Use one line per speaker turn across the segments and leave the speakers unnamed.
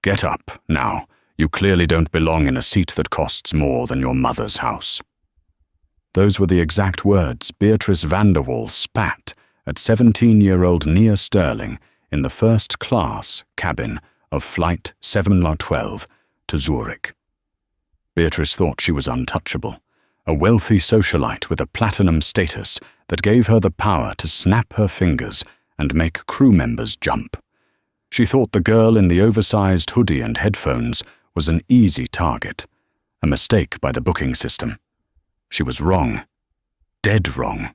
Get up, now. You clearly don't belong in a seat that costs more than your mother's house." Those were the exact words Beatrice Vanderwall spat at 17-year-old Nia Sterling in the first-class cabin of Flight 712 to Zurich. Beatrice thought she was untouchable, a wealthy socialite with a platinum status that gave her the power to snap her fingers and make crew members jump. She thought the girl in the oversized hoodie and headphones was an easy target, a mistake by the booking system. She was wrong. Dead wrong.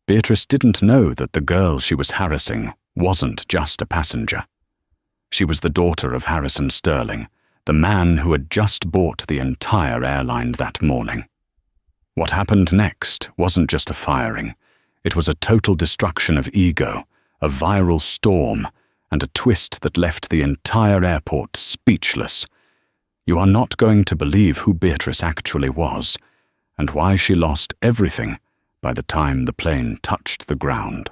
Beatrice didn't know that the girl she was harassing wasn't just a passenger. She was the daughter of Harrison Sterling, the man who had just bought the entire airline that morning. What happened next wasn't just a firing. It was a total destruction of ego, a viral storm, and a twist that left the entire airport speechless. You are not going to believe who Beatrice actually was, and why she lost everything by the time the plane touched the ground.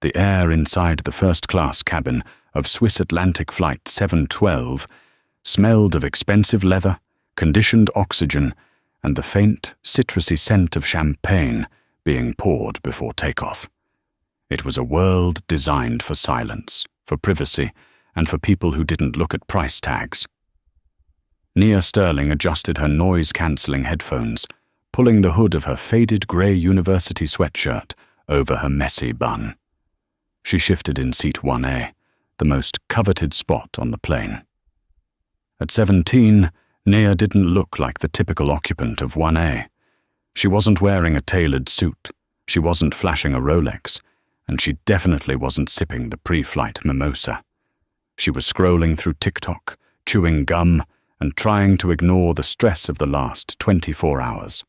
The air inside the first-class cabin of Swiss Atlantic Flight 712 smelled of expensive leather, conditioned oxygen, and the faint, citrusy scent of champagne being poured before takeoff. It was a world designed for silence, for privacy, and for people who didn't look at price tags. Nia Sterling adjusted her noise-cancelling headphones, pulling the hood of her faded grey university sweatshirt over her messy bun. She shifted in seat 1A, the most coveted spot on the plane. At 17, Nia didn't look like the typical occupant of 1A. She wasn't wearing a tailored suit, she wasn't flashing a Rolex, and she definitely wasn't sipping the pre-flight mimosa. She was scrolling through TikTok, chewing gum, and trying to ignore the stress of the last 24 hours.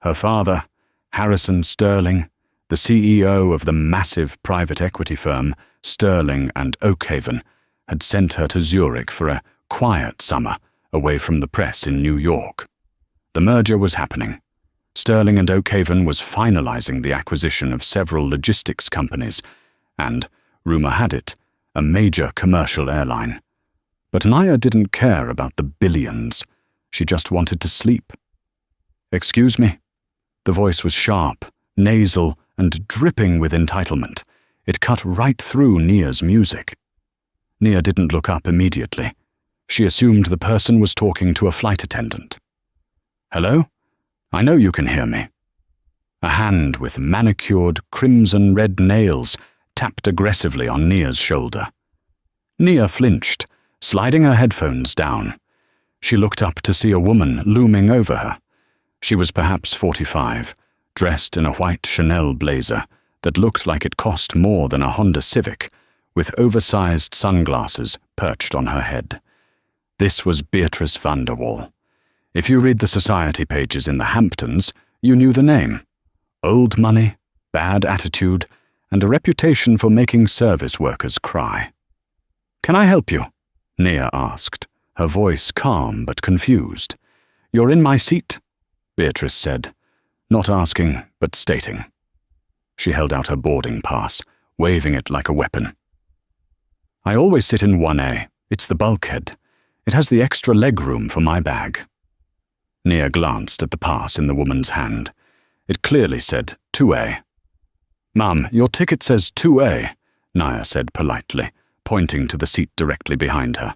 Her father, Harrison Sterling, the CEO of the massive private equity firm Sterling and Oakhaven, had sent her to Zurich for a quiet summer away from the press in New York. The merger was happening. Sterling and Oakhaven was finalizing the acquisition of several logistics companies and, rumor had it, a major commercial airline. But Nia didn't care about the billions. She just wanted to sleep. "Excuse me?" The voice was sharp, nasal, and dripping with entitlement. It cut right through Nia's music. Nia didn't look up immediately. She assumed the person was talking to a flight attendant. "Hello? I know you can hear me." A hand with manicured crimson-red nails tapped aggressively on Nia's shoulder. Nia flinched, sliding her headphones down. She looked up to see a woman looming over her. She was perhaps 45, dressed in a white Chanel blazer that looked like it cost more than a Honda Civic, with oversized sunglasses perched on her head. This was Beatrice Vanderwall. If you read the society pages in the Hamptons, you knew the name. Old money, bad attitude, and a reputation for making service workers cry. "Can I help you?" Nia asked, her voice calm but confused. "You're in my seat," Beatrice said, not asking but stating. She held out her boarding pass, waving it like a weapon. "I always sit in 1A. It's the bulkhead. It has the extra leg room for my bag." Nia glanced at the pass in the woman's hand. It clearly said 2A. "Ma'am, your ticket says 2A, Nia said politely, pointing to the seat directly behind her.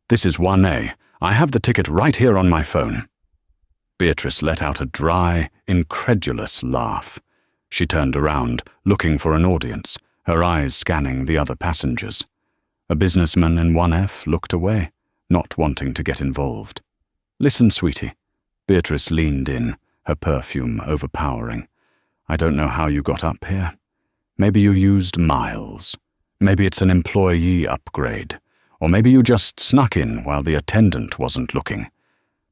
"This is 1A. I have the ticket right here on my phone." Beatrice let out a dry, incredulous laugh. She turned around, looking for an audience, her eyes scanning the other passengers. A businessman in 1F looked away, not wanting to get involved. "Listen, sweetie." Beatrice leaned in, her perfume overpowering. "I don't know how you got up here. Maybe you used miles. Maybe it's an employee upgrade. Or maybe you just snuck in while the attendant wasn't looking.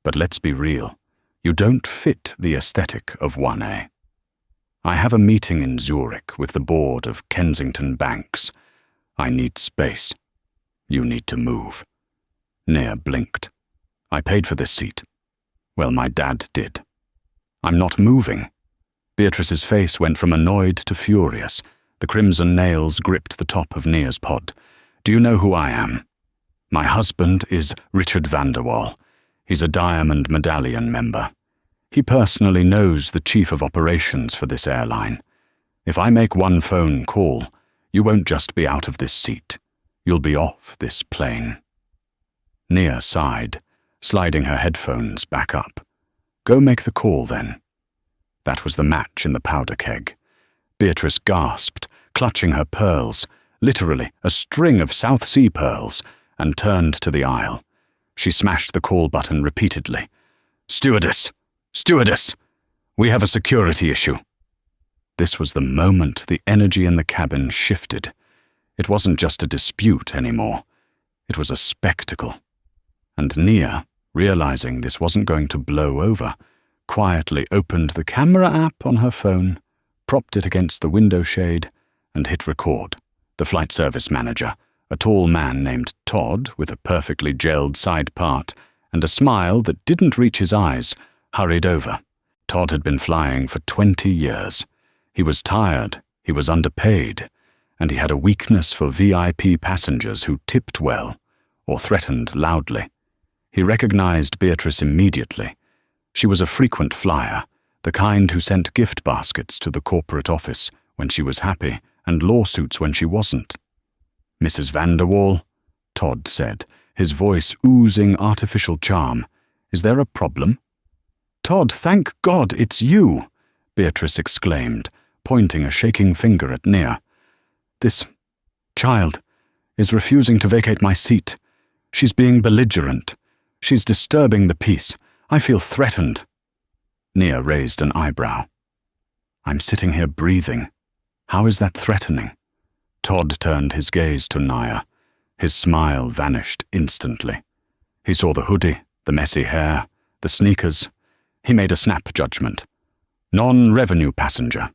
But let's be real. You don't fit the aesthetic of 1A. I have a meeting in Zurich with the board of Kensington Banks. I need space. You need to move." Nia blinked. "I paid for this seat." "Well, my dad did." "I'm not moving." Beatrice's face went from annoyed to furious. The crimson nails gripped the top of Nia's pod. "Do you know who I am?" My husband is Richard Vanderwall. He's a Diamond Medallion member. He personally knows the chief of operations for this airline. If I make one phone call, you won't just be out of this seat. You'll be off this plane." Nia sighed, sliding her headphones back up. "Go make the call, then." That was the match in the powder keg. Beatrice gasped, clutching her pearls, literally a string of South Sea pearls, and turned to the aisle. She smashed the call button repeatedly. "Stewardess! Stewardess! We have a security issue." This was the moment the energy in the cabin shifted. It wasn't just a dispute anymore. It was a spectacle. And Nia, realizing this wasn't going to blow over, quietly opened the camera app on her phone, propped it against the window shade, and hit record. The flight service manager, a tall man named Todd with a perfectly gelled side part and a smile that didn't reach his eyes, hurried over. Todd had been flying for 20 years. He was tired, he was underpaid, and he had a weakness for VIP passengers who tipped well or threatened loudly. He recognized Beatrice immediately. She was a frequent flyer, the kind who sent gift baskets to the corporate office when she was happy and lawsuits when she wasn't. "Mrs. Vanderwall," Todd said, his voice oozing artificial charm, "is there a problem?" "Todd, thank God it's you," Beatrice exclaimed, pointing a shaking finger at Nia. "This child is refusing to vacate my seat. She's being belligerent. She's disturbing the peace. I feel threatened." Nia raised an eyebrow. "I'm sitting here breathing. How is that threatening?" Todd turned his gaze to Nia. His smile vanished instantly. He saw the hoodie, the messy hair, the sneakers. He made a snap judgment. Non-revenue passenger.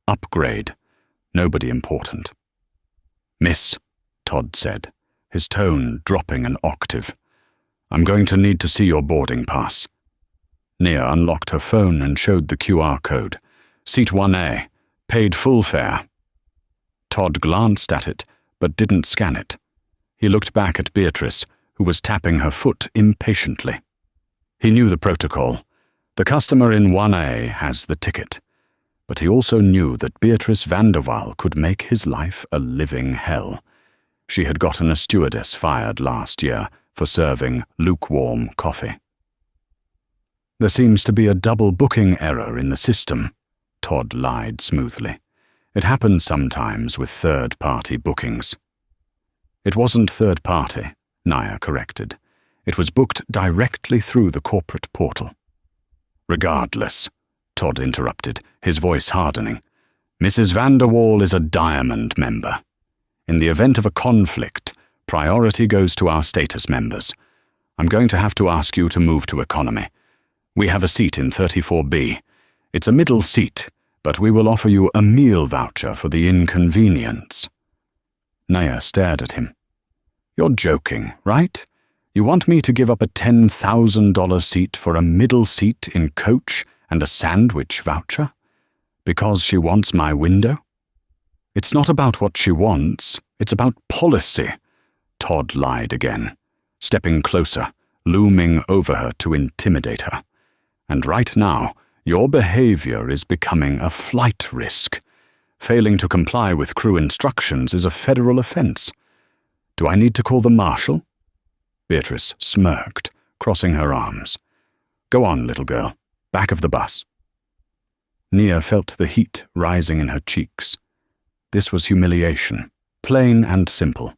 Upgrade. Nobody important. "Miss," Todd said, his tone dropping an octave, "I'm going to need to see your boarding pass." Nia unlocked her phone and showed the QR code. "Seat 1A. Paid full fare." Todd glanced at it, but didn't scan it. He looked back at Beatrice, who was tapping her foot impatiently. He knew the protocol. The customer in 1A has the ticket. But he also knew that Beatrice Vanderwall could make his life a living hell. She had gotten a stewardess fired last year for serving lukewarm coffee. "There seems to be a double booking error in the system," Todd lied smoothly. "It happens sometimes with third-party bookings." "It wasn't third-party," Nia corrected. "It was booked directly through the corporate portal." "Regardless," Todd interrupted, his voice hardening, "Mrs. Vanderwall is a Diamond member. In the event of a conflict, priority goes to our status members. I'm going to have to ask you to move to economy. We have a seat in 34B. It's a middle seat, but we will offer you a meal voucher for the inconvenience." Nia stared at him. "You're joking, right? You want me to give up a $10,000 seat for a middle seat in coach and a sandwich voucher? Because she wants my window?" "It's not about what she wants, it's about policy," Todd lied again, stepping closer, looming over her to intimidate her. "And right now, your behavior is becoming a flight risk. Failing to comply with crew instructions is a federal offense. Do I need to call the marshal?" Beatrice smirked, crossing her arms. "Go on, little girl. Back of the bus." Nia felt the heat rising in her cheeks. This was humiliation, plain and simple.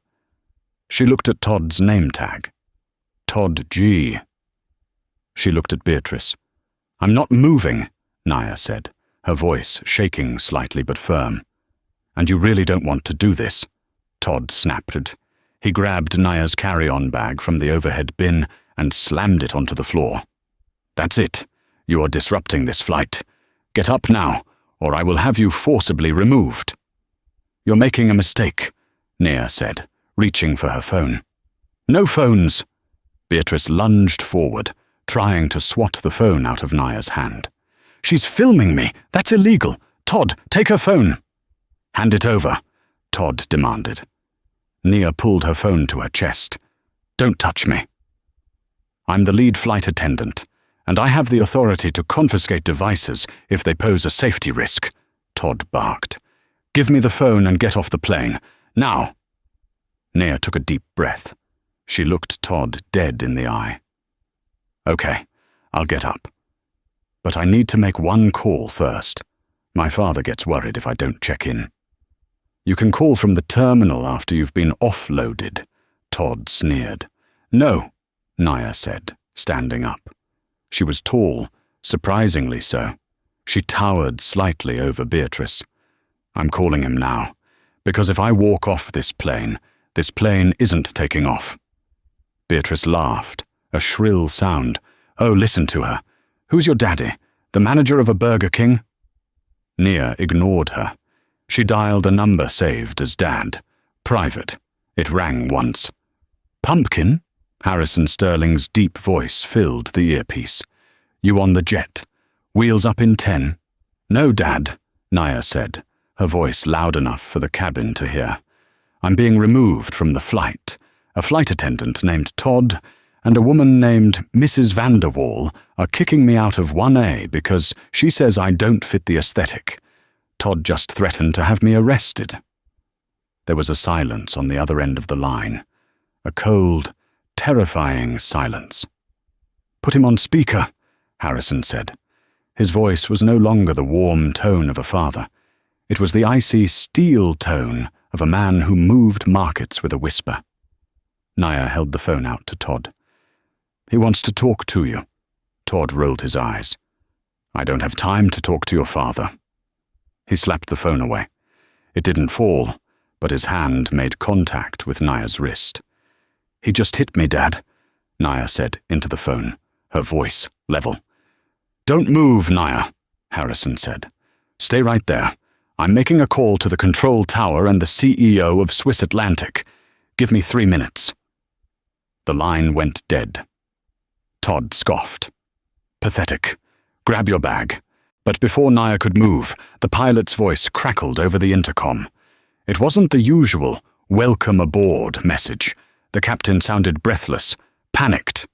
She looked at Todd's name tag. Todd G. She looked at Beatrice. "I'm not moving," Nia said, her voice shaking slightly but firm. "And you really don't want to do this," Todd snapped it. He grabbed Nia's carry-on bag from the overhead bin and slammed it onto the floor. "That's it. You are disrupting this flight. Get up now, or I will have you forcibly removed." "You're making a mistake," Nia said, reaching for her phone. "No phones!" Beatrice lunged forward, trying to swat the phone out of Nia's hand. "She's filming me! That's illegal! Todd, take her phone!" "Hand it over," Todd demanded. Nia pulled her phone to her chest. Don't touch me. I'm the lead flight attendant, and I have the authority to confiscate devices if they pose a safety risk, Todd barked. Give me the phone and get off the plane. Now! Nia took a deep breath. She looked Todd dead in the eye. Okay, I'll get up. But I need to make one call first. My father gets worried if I don't check in. You can call from the terminal after you've been offloaded, Todd sneered. No, Nia said, standing up. She was tall, surprisingly so. She towered slightly over Beatrice. I'm calling him now, because if I walk off this plane isn't taking off. Beatrice laughed, a shrill sound. Oh, listen to her. Who's your daddy? The manager of a Burger King? Nia ignored her. She dialed a number saved as Dad. Private. It rang once. Pumpkin? Harrison Sterling's deep voice filled the earpiece. You on the jet? Wheels up in 10? No, Dad, Nia said, her voice loud enough for the cabin to hear. I'm being removed from the flight. A flight attendant named Todd and a woman named Mrs. Vanderwall are kicking me out of 1A because she says I don't fit the aesthetic. Todd just threatened to have me arrested. There was a silence on the other end of the line. A cold, terrifying silence. Put him on speaker, Harrison said. His voice was no longer the warm tone of a father. It was the icy steel tone of a man who moved markets with a whisper. Nia held the phone out to Todd. He wants to talk to you. Todd rolled his eyes. I don't have time to talk to your father. He slapped the phone away. It didn't fall, but his hand made contact with Nia's wrist. He just hit me, Dad, Nia said into the phone, her voice level. Don't move, Nia, Harrison said. Stay right there. I'm making a call to the control tower and the CEO of Swiss Atlantic. Give me 3 minutes. The line went dead. Todd scoffed. Pathetic. Grab your bag. But before Nia could move, the pilot's voice crackled over the intercom. It wasn't the usual, welcome aboard message. The captain sounded breathless, panicked.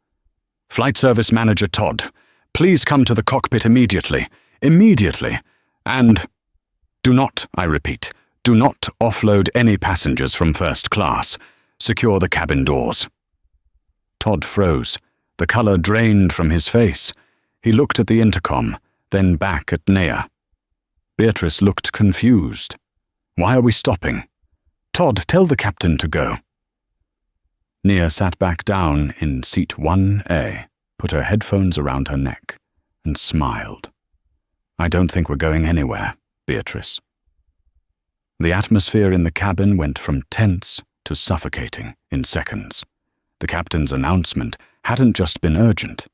Flight Service Manager Todd, please come to the cockpit immediately. Immediately. And do not, I repeat, do not offload any passengers from first class. Secure the cabin doors. Todd froze. The color drained from his face. He looked at the intercom, then back at Nia. Beatrice looked confused. Why are we stopping? Todd, tell the captain to go. Nia sat back down in seat 1A, put her headphones around her neck, and smiled. I don't think we're going anywhere, Beatrice. The atmosphere in the cabin went from tense to suffocating in seconds. The captain's announcement hadn't just been urgent.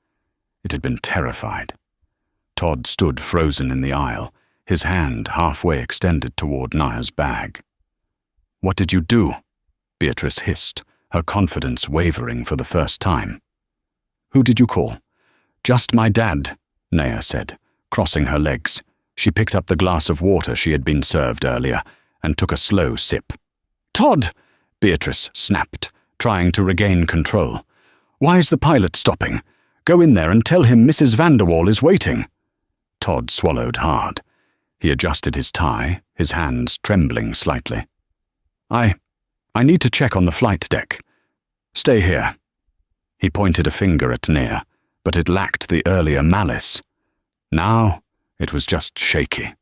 It had been terrified. Todd stood frozen in the aisle, his hand halfway extended toward Nia's bag. What did you do? Beatrice hissed, her confidence wavering for the first time. Who did you call? Just my dad, Nia said, crossing her legs. She picked up the glass of water she had been served earlier and took a slow sip. Todd! Beatrice snapped, trying to regain control. Why is the pilot stopping? Go in there and tell him Mrs. Vanderwall is waiting. Todd swallowed hard. He adjusted his tie, his hands trembling slightly. I need to check on the flight deck. Stay here. He pointed a finger at Nia, but it lacked the earlier malice. Now it was just shaky.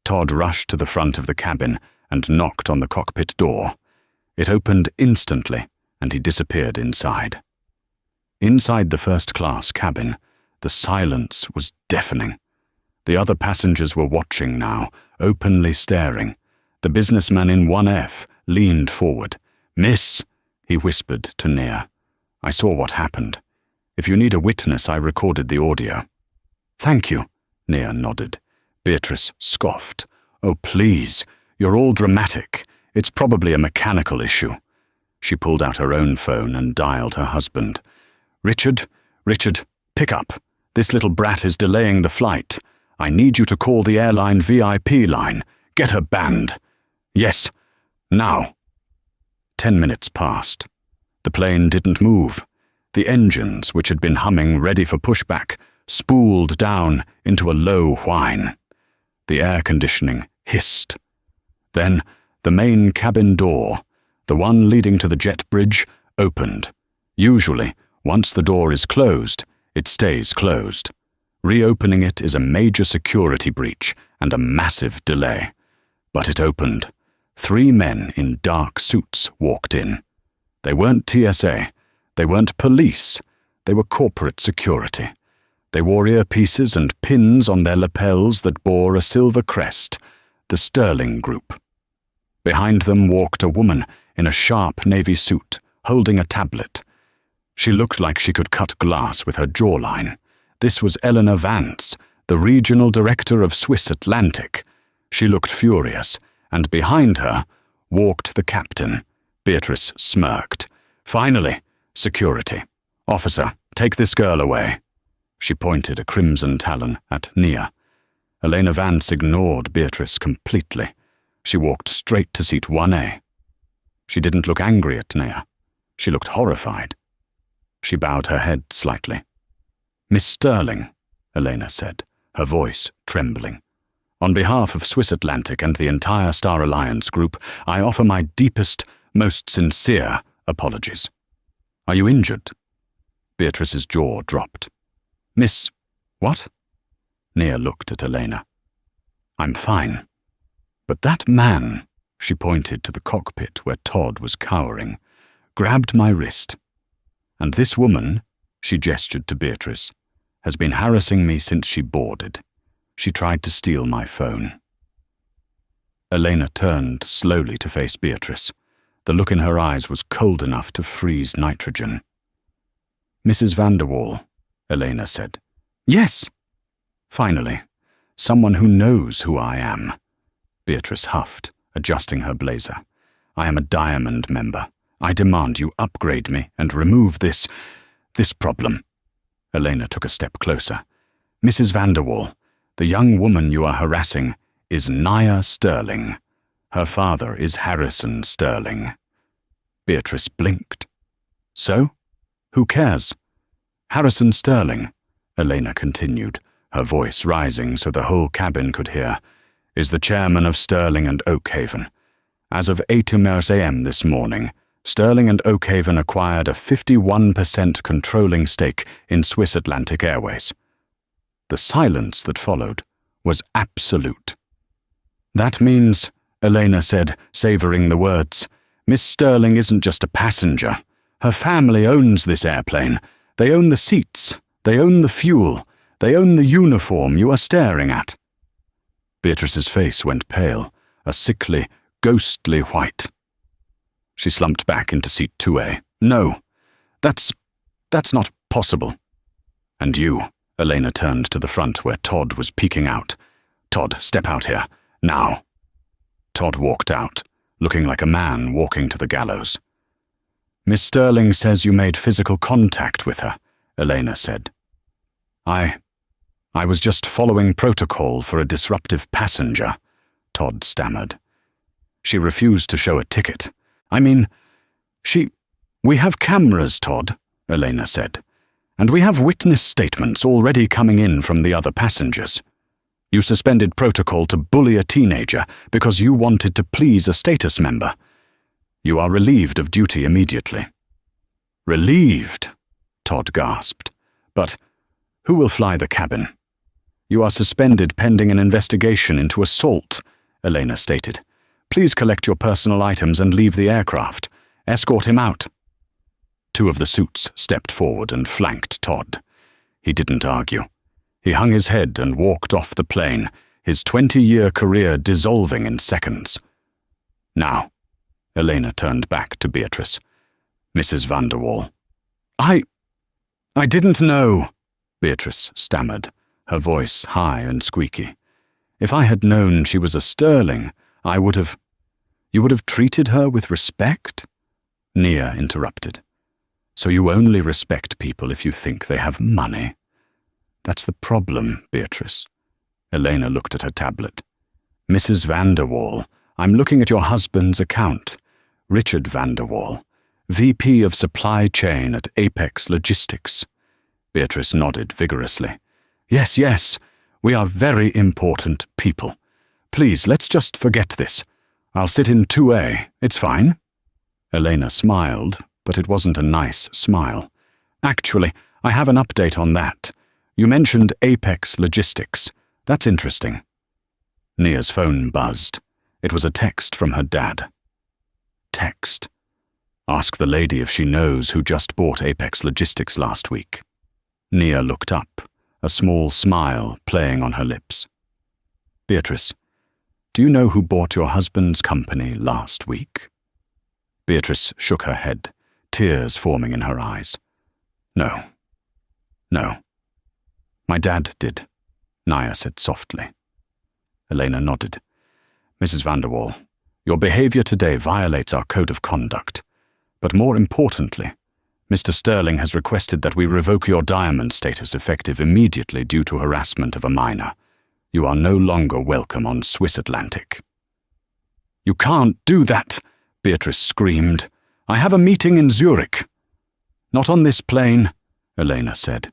Todd rushed to the front of the cabin and knocked on the cockpit door. It opened instantly, and he disappeared inside. Inside the first-class cabin, the silence was deafening. The other passengers were watching now, openly staring. The businessman in 1F leaned forward. Miss, he whispered to Nia. I saw what happened. If you need a witness, I recorded the audio. Thank you, Nia nodded. Beatrice scoffed. Oh, please, you're all dramatic. It's probably a mechanical issue. She pulled out her own phone and dialed her husband. Richard, pick up. This little brat is delaying the flight. I need you to call the airline VIP line. Get her banned. Yes, now. 10 minutes passed. The plane didn't move. The engines, which had been humming ready for pushback, spooled down into a low whine. The air conditioning hissed. Then the main cabin door, the one leading to the jet bridge, opened. Usually, once the door is closed, it stays closed. Reopening it is a major security breach and a massive delay. But it opened. 3 men in dark suits walked in. They weren't TSA. They weren't police. They were corporate security. They wore earpieces and pins on their lapels that bore a silver crest, the Sterling Group. Behind them walked a woman in a sharp navy suit, holding a tablet. She looked like she could cut glass with her jawline. This was Eleanor Vance, the regional director of Swiss Atlantic. She looked furious, and behind her walked the captain. Beatrice smirked. Finally, security. "Officer, take this girl away." She pointed a crimson talon at Nia. Elena Vance ignored Beatrice completely. She walked straight to seat 1A. She didn't look angry at Nia. She looked horrified. She bowed her head slightly. "Miss Sterling," Elena said, her voice trembling. "On behalf of Swiss Atlantic and the entire Star Alliance group, I offer my deepest, most sincere apologies. Are you injured?" Beatrice's jaw dropped. "Miss... what?" Nia looked at Elena. "I'm fine. But that man," she pointed to the cockpit where Todd was cowering, "grabbed my wrist. And this woman," she gestured to Beatrice, "has been harassing me since she boarded. She tried to steal my phone." Elena turned slowly to face Beatrice. The look in her eyes was cold enough to freeze nitrogen. "Mrs. Vanderwall," Elena said. "Yes." "Finally, someone who knows who I am." Beatrice huffed, adjusting her blazer. "I am a Diamond member. I demand you upgrade me and remove this problem." Elena took a step closer. "Mrs. Vanderwall, the young woman you are harassing is Nia Sterling. Her father is Harrison Sterling." Beatrice blinked. "So? Who cares?" "Harrison Sterling," Elena continued, her voice rising so the whole cabin could hear, "is the chairman of Sterling and Oakhaven. As of 8:00 a.m. this morning, Sterling and Oakhaven acquired a 51% controlling stake in Swiss Atlantic Airways." The silence that followed was absolute. "That means," Elena said, savoring the words, "Miss Sterling isn't just a passenger. Her family owns this airplane. They own the seats. They own the fuel. They own the uniform you are staring at." Beatrice's face went pale, a sickly, ghostly white. She slumped back into seat 2A. "No, that's not possible." "And you," Elena turned to the front where Todd was peeking out. "Todd, step out here, now." Todd walked out, looking like a man walking to the gallows. "Miss Sterling says you made physical contact with her," Elena said. I was just following protocol for a disruptive passenger," Todd stammered. "She refused to show a ticket. I mean, we have cameras, Todd," Elena said, "and we have witness statements already coming in from the other passengers. You suspended protocol to bully a teenager because you wanted to please a status member. You are relieved of duty immediately." "Relieved?" Todd gasped. "But who will fly the cabin?" "You are suspended pending an investigation into assault," Elena stated. "Please collect your personal items and leave the aircraft. Escort him out." 2 of the suits stepped forward and flanked Todd. He didn't argue. He hung his head and walked off the plane, his 20-year career dissolving in seconds. "Now," Elena turned back to Beatrice. "Mrs. Vanderwall." I didn't know," Beatrice stammered, her voice high and squeaky. "If I had known she was a Sterling, I would have—" "You would have treated her with respect?" Nia interrupted. "So you only respect people if you think they have money? That's the problem, Beatrice." Elena looked at her tablet. "Mrs. Vanderwall, I'm looking at your husband's account. Richard Vanderwall. VP of Supply Chain at Apex Logistics. Beatrice nodded vigorously. Yes, yes, we are very important people. Please, let's just forget this. I'll sit in 2A, it's fine. Elena smiled, but it wasn't a nice smile. Actually, I have an update on that. You mentioned Apex Logistics. That's interesting. Nia's phone buzzed. It was a text from her dad. Text. Ask the lady if she knows who just bought Apex Logistics last week. Nia looked up, a small smile playing on her lips. Beatrice, do you know who bought your husband's company last week? Beatrice shook her head, tears forming in her eyes. No. My dad did, Nia said softly. Elena nodded. Mrs. Vanderwall, your behavior today violates our code of conduct. But more importantly, Mr. Sterling has requested that we revoke your diamond status effective immediately due to harassment of a minor. You are no longer welcome on Swiss Atlantic. You can't do that, Beatrice screamed. I have a meeting in Zurich. Not on this plane, Elena said.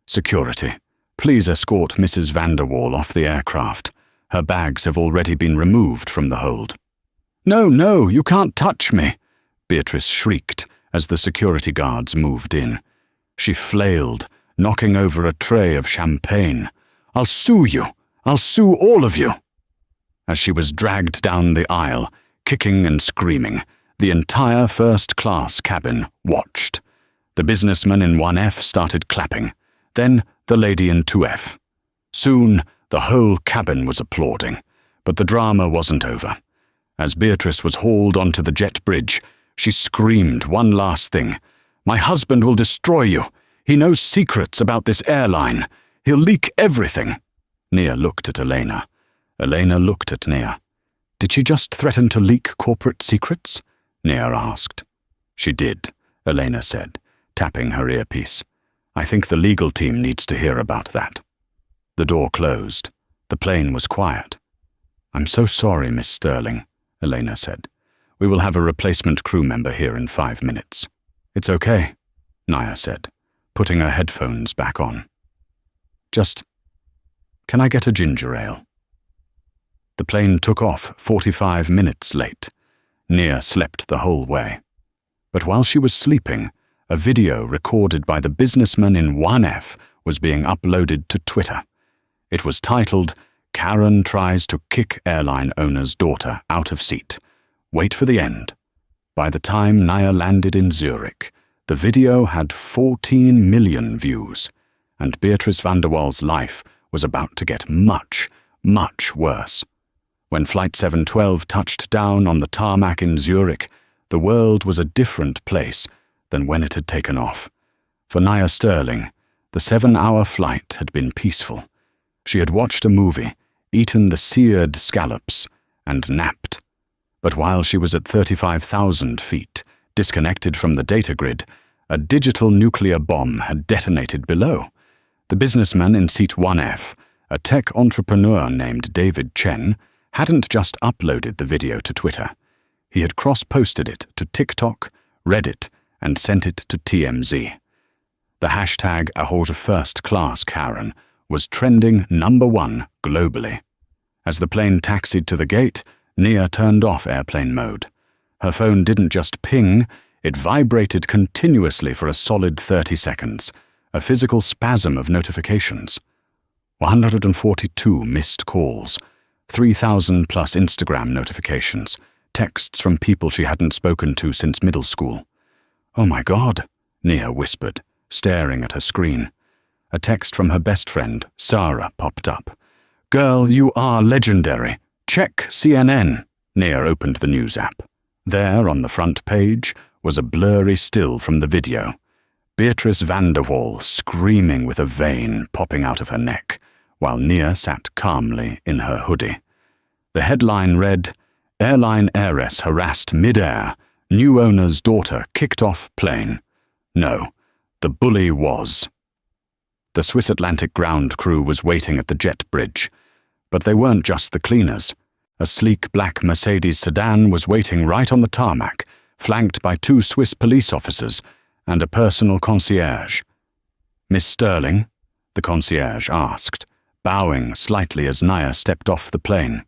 Security, please escort Mrs. Vanderwall off the aircraft. Her bags have already been removed from the hold. No, you can't touch me, Beatrice shrieked as the security guards moved in. She flailed, knocking over a tray of champagne. I'll sue you. I'll sue all of you. As she was dragged down the aisle, kicking and screaming, the entire first-class cabin watched. The businessman in 1F started clapping, then the lady in 2F. Soon, the whole cabin was applauding, but the drama wasn't over. As Beatrice was hauled onto the jet bridge, she screamed one last thing. My husband will destroy you. He knows secrets about this airline. He'll leak everything. Nia looked at Elena. Elena looked at Nia. Did she just threaten to leak corporate secrets? Nia asked. She did, Elena said, tapping her earpiece. I think the legal team needs to hear about that. The door closed. The plane was quiet. I'm so sorry, Miss Sterling, Elena said. We will have a replacement crew member here in 5 minutes. It's okay, Nia said, putting her headphones back on. Can I get a ginger ale? The plane took off 45 minutes late. Nia slept the whole way. But while she was sleeping, a video recorded by the businessman in 1F was being uploaded to Twitter. It was titled, Karen Tries to Kick Airline Owner's Daughter Out of Seat. Wait for the end. By the time Nia landed in Zurich, the video had 14 million views, and Beatrice Vanderwall's life was about to get much, much worse. When Flight 712 touched down on the tarmac in Zurich, the world was a different place than when it had taken off. For Nia Sterling, the 7-hour flight had been peaceful. She had watched a movie, eaten the seared scallops, and napped. But while she was at 35,000 feet, disconnected from the data grid, a digital nuclear bomb had detonated below. The businessman in seat 1F, a tech entrepreneur named David Chen, hadn't just uploaded the video to Twitter. He had cross-posted it to TikTok, Reddit, and sent it to TMZ. The hashtag #AHortFirstClassKaren was trending #1 globally. As the plane taxied to the gate, Nia turned off airplane mode. Her phone didn't just ping, it vibrated continuously for a solid 30 seconds, a physical spasm of notifications. 142 missed calls, 3,000 plus Instagram notifications, texts from people she hadn't spoken to since middle school. Oh my God, Nia whispered, staring at her screen. A text from her best friend, Sarah, popped up. Girl, you are legendary. Check CNN. Nia opened the news app. There, on the front page, was a blurry still from the video. Beatrice Vanderwall screaming with a vein popping out of her neck, while Nia sat calmly in her hoodie. The headline read, Airline heiress harassed mid-air, new owner's daughter kicked off plane. No, the bully was. The Swiss Atlantic ground crew was waiting at the jet bridge. But they weren't just the cleaners. A sleek black Mercedes sedan was waiting right on the tarmac, flanked by 2 Swiss police officers and a personal concierge. "Miss Sterling?" the concierge asked, bowing slightly as Naya stepped off the plane.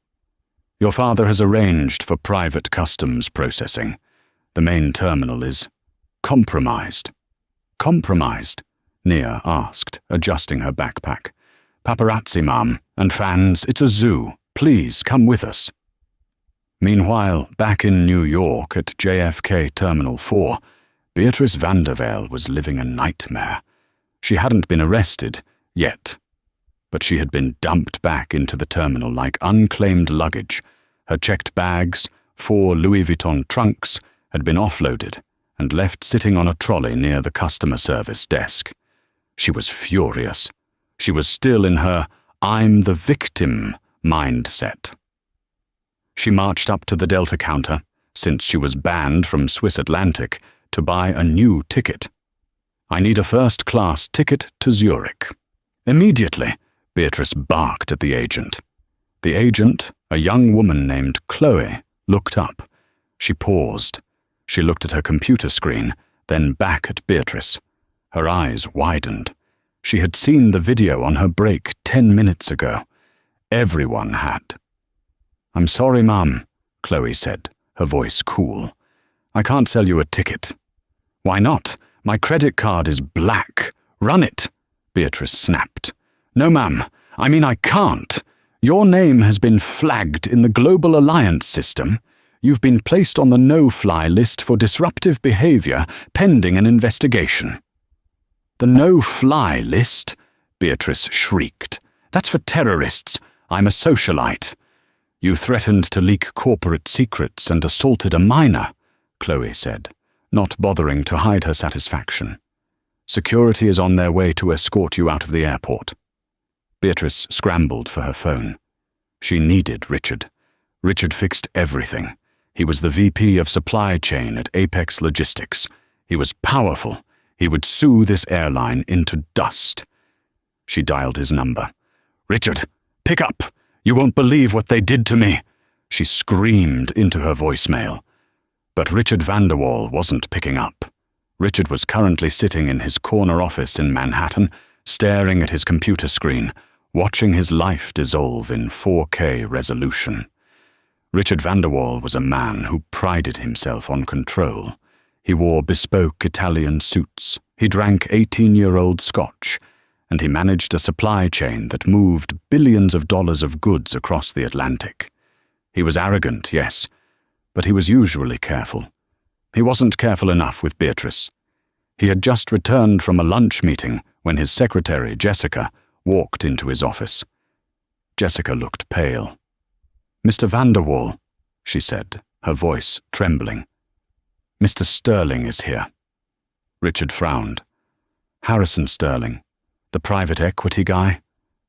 "Your father has arranged for private customs processing. The main terminal is compromised." "Compromised?" Nia asked, adjusting her backpack. "Paparazzi, ma'am, and fans. It's a zoo. Please come with us." Meanwhile, back in New York at JFK Terminal 4, Beatrice Vandervelde was living a nightmare. She hadn't been arrested yet, but she had been dumped back into the terminal like unclaimed luggage. Her checked bags, 4 Louis Vuitton trunks, had been offloaded and left sitting on a trolley near the customer service desk. She was furious. She was still in her "I'm the victim" mindset. She marched up to the Delta counter, since she was banned from Swiss Atlantic, to buy a new ticket. "I need a first-class ticket to Zurich." "Immediately," Beatrice barked at the agent. The agent, a young woman named Chloe, looked up. She paused. She looked at her computer screen, then back at Beatrice. Her eyes widened. She had seen the video on her break 10 minutes ago. Everyone had. "I'm sorry, Mum," Chloe said, her voice cool. "I can't sell you a ticket." "Why not? My credit card is black. Run it," Beatrice snapped. "No, ma'am. I can't. Your name has been flagged in the Global Alliance system. You've been placed on the no-fly list for disruptive behavior pending an investigation." "The no-fly list?" Beatrice shrieked. "That's for terrorists. I'm a socialite." "You threatened to leak corporate secrets and assaulted a minor," Chloe said, not bothering to hide her satisfaction. "Security is on their way to escort you out of the airport." Beatrice scrambled for her phone. She needed Richard. Richard fixed everything. He was the VP of supply chain at Apex Logistics. He was powerful. He would sue this airline into dust. She dialed his number. "Richard, pick up! You won't believe what they did to me!" She screamed into her voicemail. But Richard Vanderwall wasn't picking up. Richard was currently sitting in his corner office in Manhattan, staring at his computer screen, watching his life dissolve in 4K resolution. Richard Vanderwall was a man who prided himself on control. He wore bespoke Italian suits, he drank 18-year-old scotch, and he managed a supply chain that moved billions of dollars of goods across the Atlantic. He was arrogant, yes, but he was usually careful. He wasn't careful enough with Beatrice. He had just returned from a lunch meeting when his secretary, Jessica, walked into his office. Jessica looked pale. "Mr. Vanderwall," she said, her voice trembling. "Mr. Sterling is here." Richard frowned. "Harrison Sterling, the private equity guy?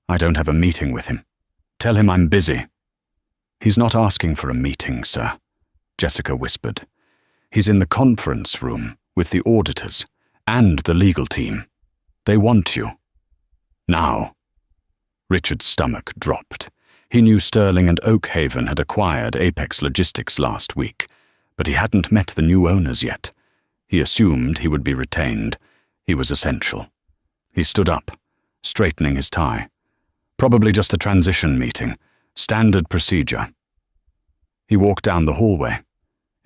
I don't have a meeting with him. Tell him I'm busy." "He's not asking for a meeting, sir," Jessica whispered. "He's in the conference room with the auditors and the legal team. They want you. Now." Richard's stomach dropped. He knew Sterling and Oakhaven had acquired Apex Logistics last week, but he hadn't met the new owners yet. He assumed he would be retained. He was essential. He stood up, straightening his tie. Probably just a transition meeting, standard procedure. He walked down the hallway.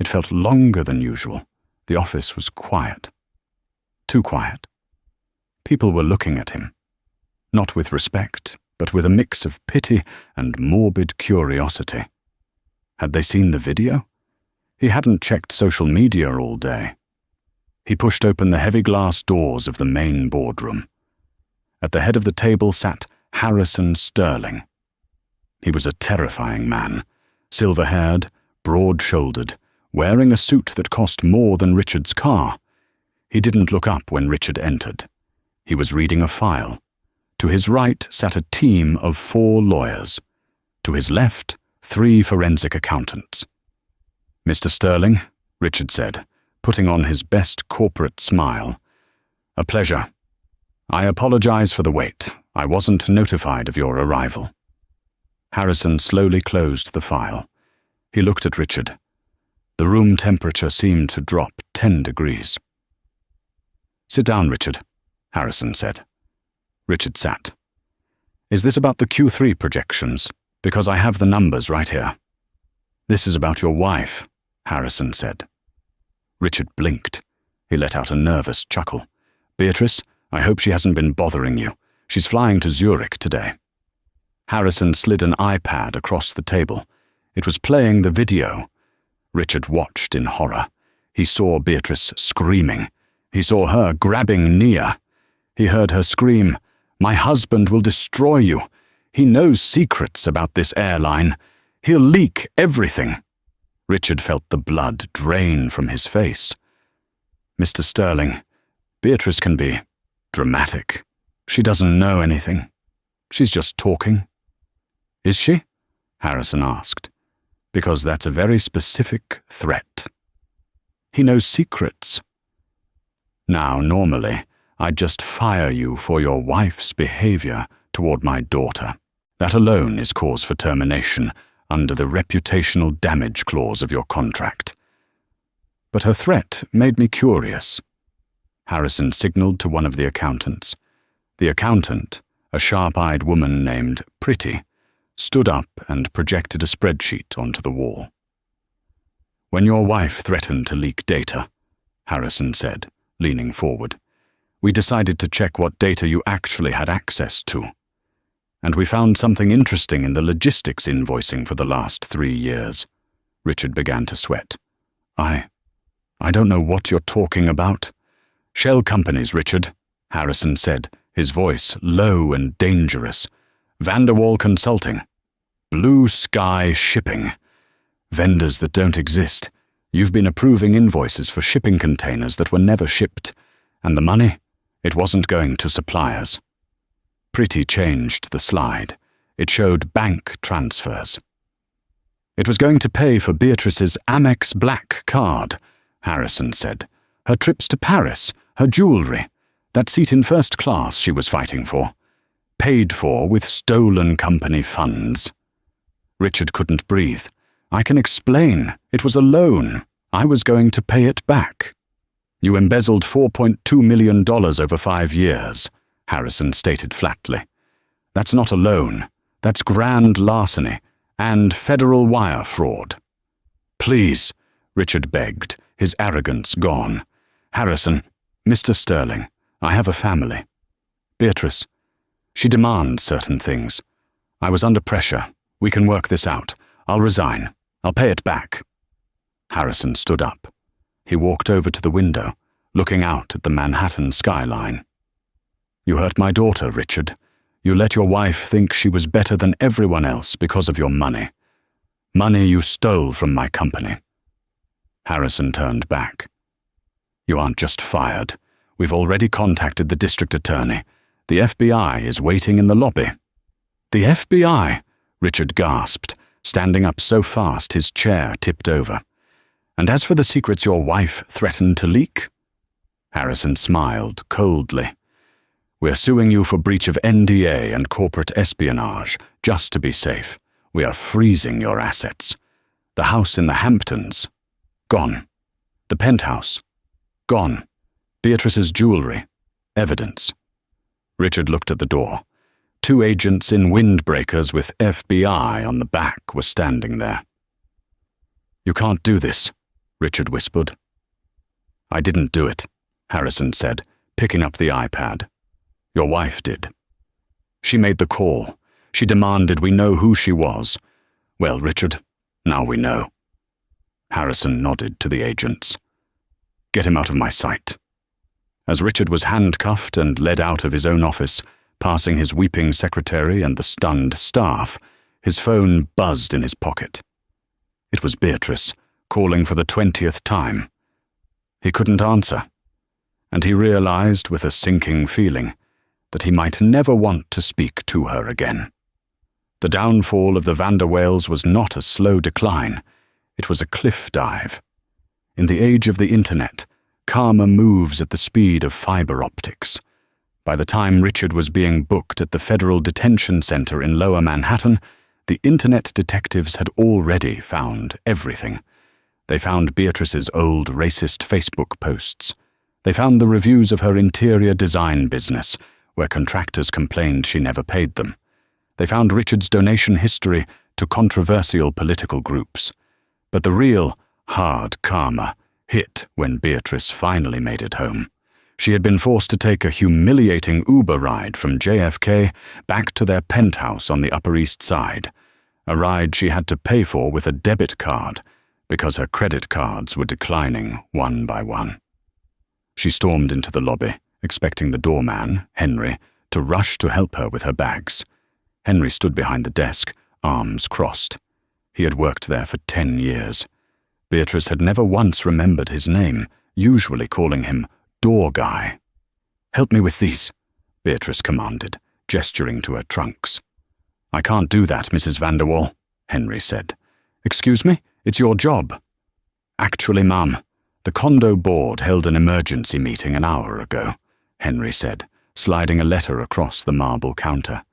It felt longer than usual. The office was quiet. Too quiet. People were looking at him. Not with respect, but with a mix of pity and morbid curiosity. Had they seen the video? He hadn't checked social media all day. He pushed open the heavy glass doors of the main boardroom. At the head of the table sat Harrison Sterling. He was a terrifying man, silver-haired, broad-shouldered, wearing a suit that cost more than Richard's car. He didn't look up when Richard entered. He was reading a file. To his right sat a team of 4 lawyers. To his left, 3 forensic accountants. "Mr. Sterling," Richard said, putting on his best corporate smile. "A pleasure. I apologize for the wait. I wasn't notified of your arrival." Harrison slowly closed the file. He looked at Richard. The room temperature seemed to drop 10 degrees. "Sit down, Richard," Harrison said. Richard sat. "Is this about the Q3 projections? Because I have the numbers right here." "This is about your wife," Harrison said. Richard blinked. He let out a nervous chuckle. "Beatrice, I hope she hasn't been bothering you. She's flying to Zurich today." Harrison slid an iPad across the table. It was playing the video. Richard watched in horror. He saw Beatrice screaming. He saw her grabbing Nia. He heard her scream, "My husband will destroy you. He knows secrets about this airline. He'll leak everything." Richard felt the blood drain from his face. "Mr. Sterling, Beatrice can be dramatic. She doesn't know anything. She's just talking." "Is she?" Harrison asked. "Because that's a very specific threat." "He knows secrets." "Now, normally, I'd just fire you for your wife's behavior toward my daughter. That alone is cause for termination under the reputational damage clause of your contract. But her threat made me curious." Harrison signaled to one of the accountants. The accountant, a sharp-eyed woman named Pretty, stood up and projected a spreadsheet onto the wall. "When your wife threatened to leak data," Harrison said, leaning forward, "we decided to check what data you actually had access to. And we found something interesting in the logistics invoicing for the last 3 years." Richard began to sweat. I don't know what you're talking about." "Shell companies, Richard," Harrison said, his voice low and dangerous. "Vanderwall Consulting. Blue Sky Shipping. Vendors that don't exist. You've been approving invoices for shipping containers that were never shipped. And the money? It wasn't going to suppliers." Pretty changed the slide. It showed bank transfers. "It was going to pay for Beatrice's Amex Black card," Harrison said. "Her trips to Paris, her jewelry, that seat in first class she was fighting for. Paid for with stolen company funds." Richard couldn't breathe. "I can explain. It was a loan. I was going to pay it back." "You embezzled $4.2 million over 5 years," Harrison stated flatly. "That's not a loan. That's grand larceny and federal wire fraud." "Please," Richard begged, his arrogance gone. "Harrison, Mr. Sterling, I have a family. Beatrice, she demands certain things. I was under pressure. We can work this out. I'll resign. I'll pay it back." Harrison stood up. He walked over to the window, looking out at the Manhattan skyline. "You hurt my daughter, Richard. You let your wife think she was better than everyone else because of your money. Money you stole from my company." Harrison turned back. "You aren't just fired. We've already contacted the district attorney. The FBI is waiting in the lobby." "The FBI?" Richard gasped, standing up so fast his chair tipped over. "And as for the secrets your wife threatened to leak?" Harrison smiled coldly. "We're suing you for breach of NDA and corporate espionage, just to be safe. We are freezing your assets. The house in the Hamptons, gone. The penthouse, gone. Beatrice's jewelry, evidence." Richard looked at the door. 2 agents in windbreakers with FBI on the back were standing there. "You can't do this," Richard whispered. "I didn't do it," Harrison said, picking up the iPad. "Your wife did. She made the call. She demanded we know who she was. Well, Richard, now we know." Harrison nodded to the agents. "Get him out of my sight." As Richard was handcuffed and led out of his own office, passing his weeping secretary and the stunned staff, his phone buzzed in his pocket. It was Beatrice, calling for the 20th time. He couldn't answer, and he realized with a sinking feeling that he might never want to speak to her again. The downfall of the Vanderwails was not a slow decline. It was a cliff dive. In the age of the internet, karma moves at the speed of fiber optics. By the time Richard was being booked at the Federal Detention Center in Lower Manhattan, the internet detectives had already found everything. They found Beatrice's old racist Facebook posts. They found the reviews of her interior design business, where contractors complained she never paid them. They found Richard's donation history to controversial political groups. But the real, hard karma hit when Beatrice finally made it home. She had been forced to take a humiliating Uber ride from JFK back to their penthouse on the Upper East Side, a ride she had to pay for with a debit card because her credit cards were declining one by one. She stormed into the lobby, expecting the doorman, Henry, to rush to help her with her bags. Henry stood behind the desk, arms crossed. He had worked there for 10 years. Beatrice had never once remembered his name, usually calling him Door Guy. "Help me with these," Beatrice commanded, gesturing to her trunks. "I can't do that, Mrs. Vanderwall," Henry said. "Excuse me? It's your job." "Actually, ma'am, the condo board held an emergency meeting an hour ago," Henry said, sliding a letter across the marble counter.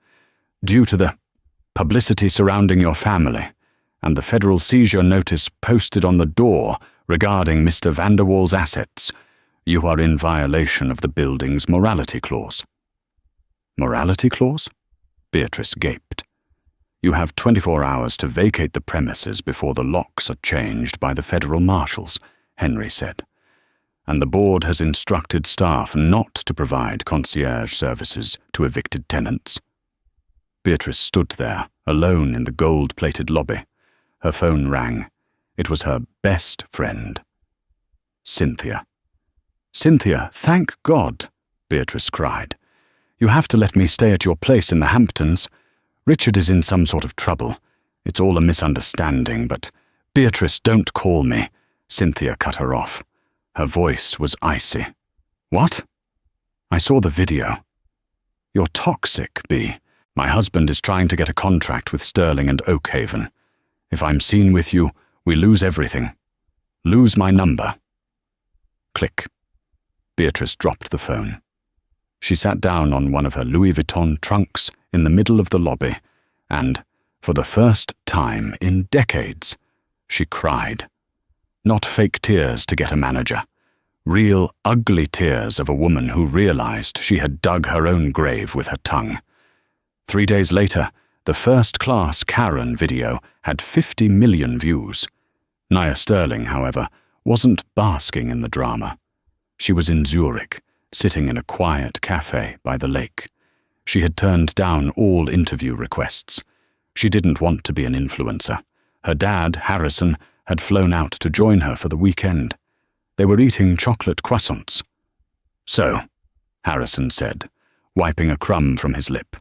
"Due to the publicity surrounding your family and the federal seizure notice posted on the door regarding Mr. Vanderwall's assets, you are in violation of the building's morality clause." "Morality clause?" Beatrice gaped. "You have 24 hours to vacate the premises before the locks are changed by the federal marshals," Henry said. "And the board has instructed staff not to provide concierge services to evicted tenants." Beatrice stood there, alone in the gold-plated lobby. Her phone rang. It was her best friend. Cynthia. "Cynthia, thank God," Beatrice cried. "You have to let me stay at your place in the Hamptons. Richard is in some sort of trouble. It's all a misunderstanding, but Beatrice, don't call me." Cynthia cut her off. Her voice was icy. "What?" "I saw the video." "You're toxic, Bea. My husband is trying to get a contract with Sterling and Oakhaven. If I'm seen with you, we lose everything. Lose my number." Click. Beatrice dropped the phone. She sat down on one of her Louis Vuitton trunks in the middle of the lobby, and, for the first time in decades, she cried. Not fake tears to get a manager. Real, ugly tears of a woman who realized she had dug her own grave with her tongue. 3 days later, the first-class Karen video had 50 million views. Nia Sterling, however, wasn't basking in the drama. She was in Zurich, sitting in a quiet cafe by the lake. She had turned down all interview requests. She didn't want to be an influencer. Her dad, Harrison, had flown out to join her for the weekend. They were eating chocolate croissants. "So," Harrison said, wiping a crumb from his lip,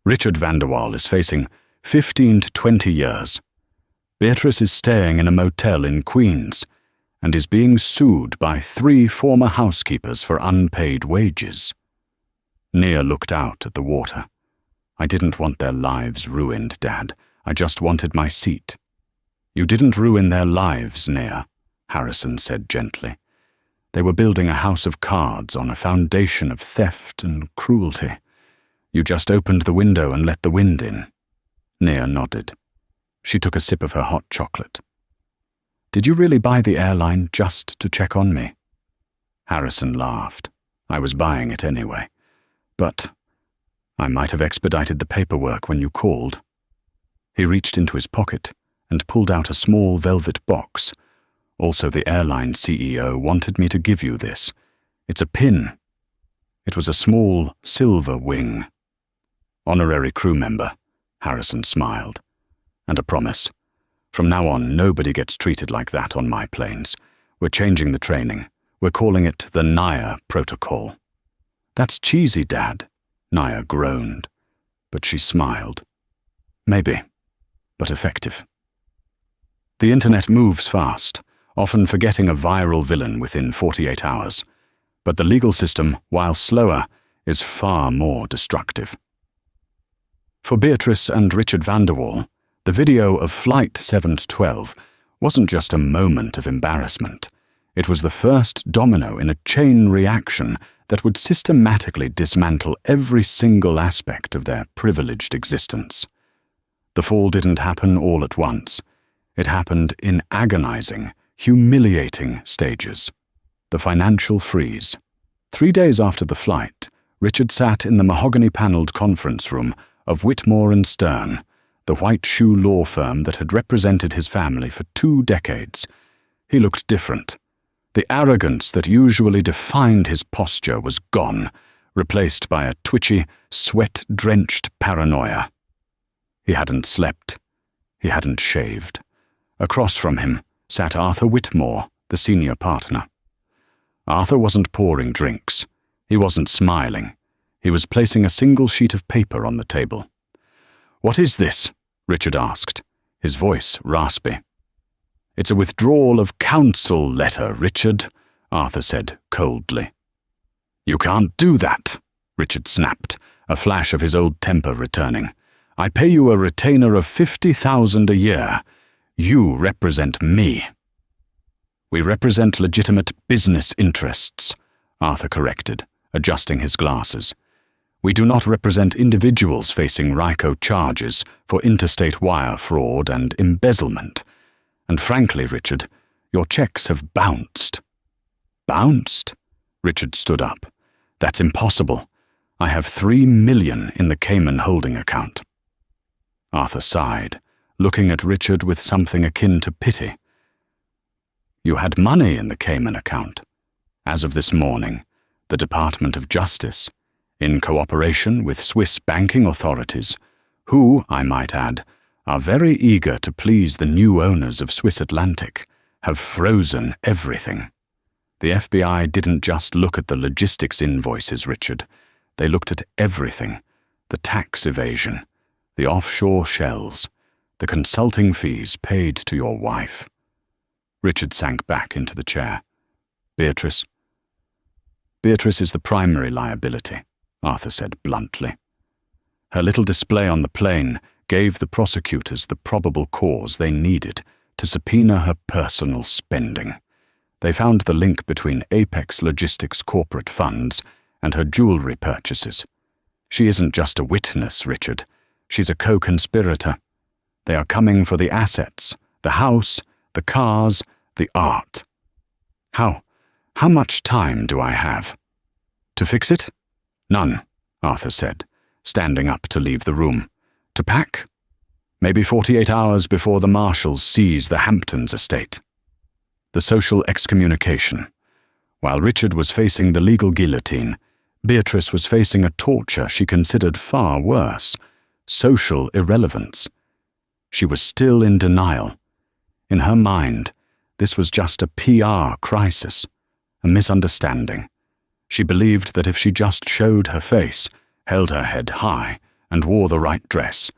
"Richard Vanderwall is facing 15 to 20 years. Beatrice is staying in a motel in Queens and is being sued by 3 former housekeepers for unpaid wages." Nia looked out at the water. "I didn't want their lives ruined, Dad. I just wanted my seat." "You didn't ruin their lives, Nia," Harrison said gently. "They were building a house of cards on a foundation of theft and cruelty. You just opened the window and let the wind in." Nia nodded. She took a sip of her hot chocolate. "Did you really buy the airline just to check on me?" Harrison laughed. "I was buying it anyway. But I might have expedited the paperwork when you called." He reached into his pocket and pulled out a small velvet box. "Also, the airline CEO wanted me to give you this. It's a pin." It was a small silver wing. "Honorary crew member," Harrison smiled. "And a promise. From now on, nobody gets treated like that on my planes. We're changing the training. We're calling it the Nia Protocol." "That's cheesy, Dad," Nia groaned. But she smiled. "Maybe, but effective." The internet moves fast, often forgetting a viral villain within 48 hours. But the legal system, while slower, is far more destructive. For Beatrice and Richard Vanderwall, the video of Flight 712 wasn't just a moment of embarrassment. It was the first domino in a chain reaction that would systematically dismantle every single aspect of their privileged existence. The fall didn't happen all at once. It happened in agonizing, humiliating stages. The financial freeze. 3 days after the flight, Richard sat in the mahogany-panelled conference room of Whitmore and Stern, the white-shoe law firm that had represented his family for 2 decades. He looked different. The arrogance that usually defined his posture was gone, replaced by a twitchy, sweat-drenched paranoia. He hadn't slept. He hadn't shaved. Across from him sat Arthur Whitmore, the senior partner. Arthur wasn't pouring drinks. He wasn't smiling. He was placing a single sheet of paper on the table. "What is this?" Richard asked, his voice raspy. "It's a withdrawal of counsel letter, Richard," Arthur said coldly. "You can't do that," Richard snapped, a flash of his old temper returning. "I pay you a retainer of $50,000 a year. You represent me." "We represent legitimate business interests," Arthur corrected, adjusting his glasses. "We do not represent individuals facing RICO charges for interstate wire fraud and embezzlement. And frankly, Richard, your checks have bounced." "Bounced?" Richard stood up. "That's impossible. I have $3 million in the Cayman holding account." Arthur sighed, looking at Richard with something akin to pity. "You had money in the Cayman account. As of this morning, the Department of Justice, in cooperation with Swiss banking authorities, who, I might add, are very eager to please the new owners of Swiss Atlantic, have frozen everything. The FBI didn't just look at the logistics invoices, Richard. They looked at everything: the tax evasion, the offshore shells, the consulting fees paid to your wife." Richard sank back into the chair. "Beatrice?" "Beatrice is the primary liability," Arthur said bluntly. Her little display on the plane gave the prosecutors the probable cause they needed to subpoena her personal spending. They found the link between Apex Logistics corporate funds and her jewelry purchases. She isn't just a witness, Richard. She's a co-conspirator. They are coming for the assets, the house, the cars, the art. How much time do I have?" "To fix it?" "None," Arthur said, standing up to leave the room. "To pack? Maybe 48 hours before the marshals seize the Hamptons estate." The social excommunication. While Richard was facing the legal guillotine, Beatrice was facing a torture she considered far worse: social irrelevance. She was still in denial. In her mind, this was just a PR crisis, a misunderstanding. She believed that if she just showed her face, held her head high, and wore the right dress,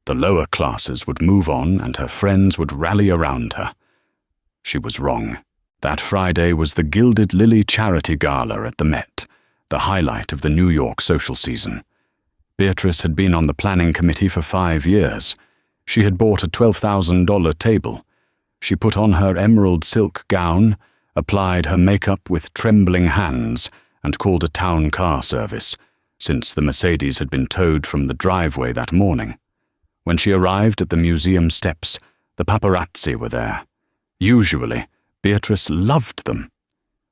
the lower classes would move on and her friends would rally around her. She was wrong. That Friday was the Gilded Lily Charity Gala at the Met, the highlight of the New York social season. Beatrice had been on the planning committee for 5 years. She had bought a $12,000 table. She put on her emerald silk gown, applied her makeup with trembling hands, and called a town car service, since the Mercedes had been towed from the driveway that morning. When she arrived at the museum steps, the paparazzi were there. Usually, Beatrice loved them.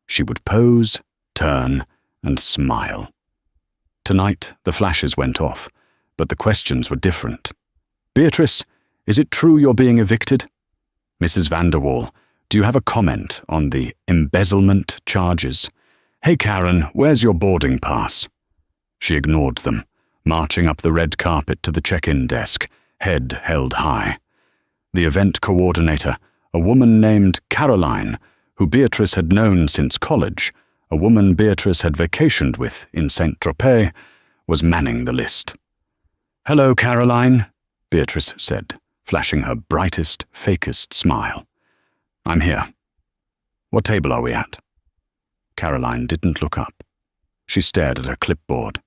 She would pose, turn, and smile. Tonight, the flashes went off, but the questions were different. "Beatrice, is it true you're being evicted?" "Mrs. Vanderwall, do you have a comment on the embezzlement charges?" "Hey Karen, where's your boarding pass?" She ignored them, marching up the red carpet to the check-in desk, head held high. The event coordinator, a woman named Caroline, who Beatrice had known since college, a woman Beatrice had vacationed with in Saint-Tropez, was manning the list. "Hello, Caroline," Beatrice said, flashing her brightest, fakest smile. "I'm here. What table are we at?" Caroline didn't look up. She stared at her clipboard.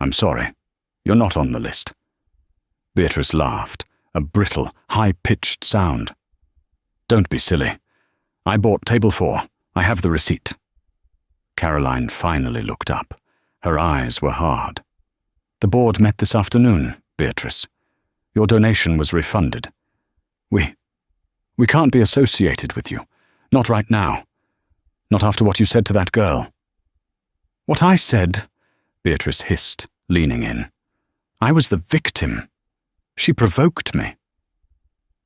"I'm sorry. You're not on the list." Beatrice laughed, a brittle, high-pitched sound. "Don't be silly. I bought table 4. I have the receipt." Caroline finally looked up. Her eyes were hard. "The board met this afternoon, Beatrice. Your donation was refunded. We can't be associated with you. Not right now. Not after what you said to that girl." "What I said," Beatrice hissed, leaning in. "I was the victim. She provoked me."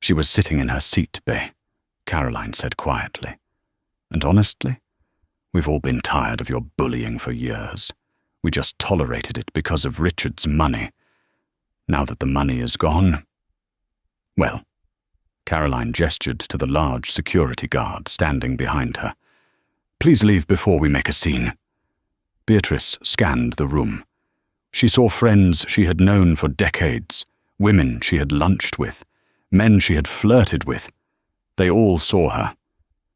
"She was sitting in her seat, Bay," Caroline said quietly. "And honestly, we've all been tired of your bullying for years. We just tolerated it because of Richard's money. Now that the money is gone, well," Caroline gestured to the large security guard standing behind her. "Please leave before we make a scene." Beatrice scanned the room. She saw friends she had known for decades, women she had lunched with, men she had flirted with. They all saw her,